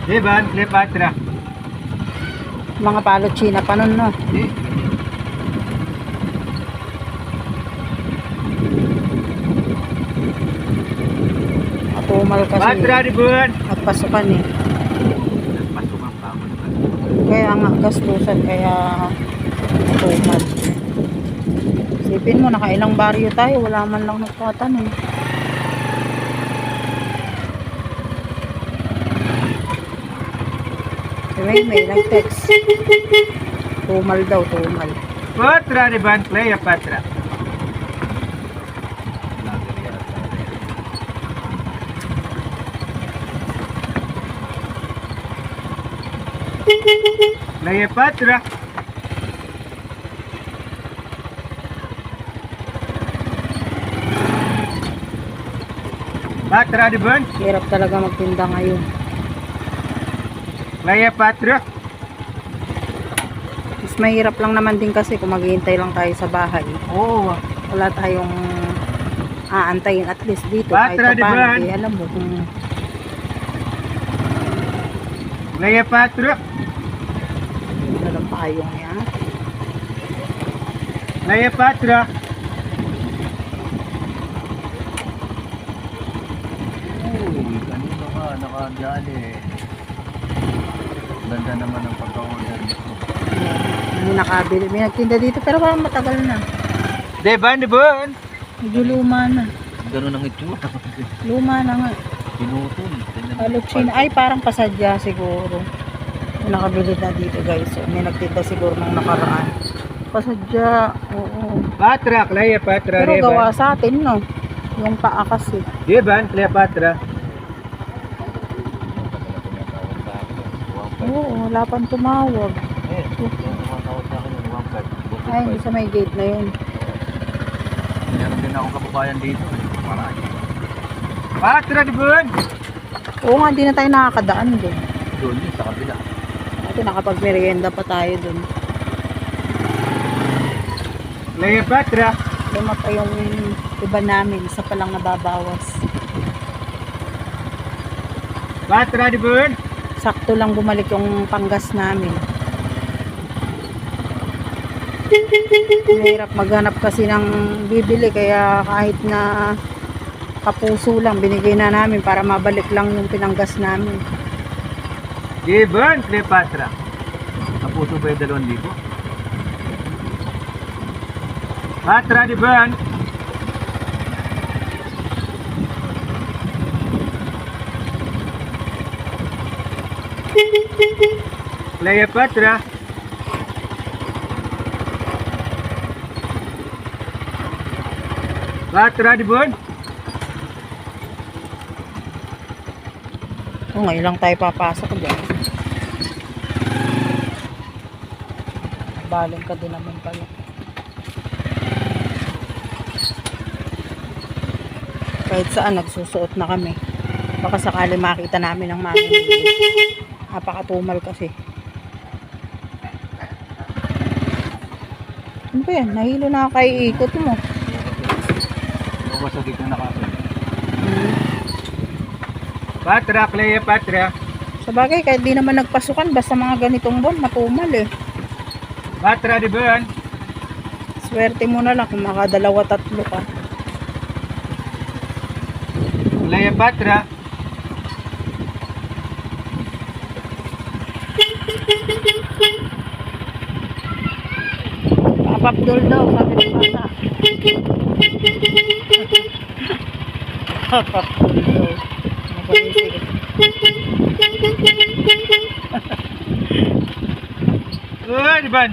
Diban, Cleopatra. Mga palo China pa nun, no? Di. Matumal kasi. Patra, Diban. Nagpasukan eh. Pasukan pa ako. Kaya nga gastusan, kaya matumal. Isipin mo, nakailang baryo tayo, wala man lang nagtatanong. May nag-text. Tumal daw, tumal. Patra, Diban, Cleopatra. Cleopatra. Patra, Diban. Hirap talaga magtinda ngayon. Cleopatra. Mas mahirap lang naman din kasi kung maghihintay lang tayo sa bahay. Oo. Wala tayong aantayin at least dito. Patra, kahit pa paano, Diban. alam mo kung Cleopatra. walang payong niya. Cleopatra. Uy, kanino ka nakadali? Ganda naman ang pagka-order nito. May nakabili. May nagtinda dito pero parang matagal na. Diban, Diban. Medyo luma na. Ganun ang itsura. Luma na nga. Pinutol. Palo China. Ay, parang pasadya siguro. May nakabili na dito guys. So, may nagtinda siguro nung nakaraan. Pasadya. Oo. Patra, Cleopatra, Pero gawa Diban. sa atin, no? Yung paa kasi. Diban, Cleopatra. Oo, wala pang tumawag. Eh, yung tumatawag sa akin yung 1.5. Ay, hindi sa may gate na yun. Meron din akong kababayan dito. Marami. Patra, Diban. Oo nga, hindi na tayo nakakadaan doon. Doon yun, sa kabila. Ate, nakapag-merienda pa tayo doon. Cleopatra. Luma pa yung iba namin. Isa pa lang nababawas. Patra, Diban. Sakto lang bumalik yung panggas namin. Mahirap maghanap kasi ng bibili. Kaya kahit na kapuso lang, binigay na namin para mabalik lang yung pinanggas namin. Diban, Cleopatra. Kapuso ba yung 2,000? Patra, Diban. Cleopatra. Patra, Diban. O, ngayon lang tayo papasok dyan. Baling ka din naman pala. Kahit saan nagsusuot na kami. Baka sakali makita namin ang mamimili. Napakatumal kasi. Ano ba yan? Nahilo na ako kay ikot mo. Yung ba sa gitna nakasunod? Patra, Cleopatra. Sa bagay, kahit di naman nagpasukan, basta mga ganitong buwan, matumal eh. Patra, Diban. Swerte mo na lang kung makadalawa tatlo ka. Cleopatra. Papapdol daw, sabi ng bata. Papapdol daw. Mabunisig. Uy, Diban.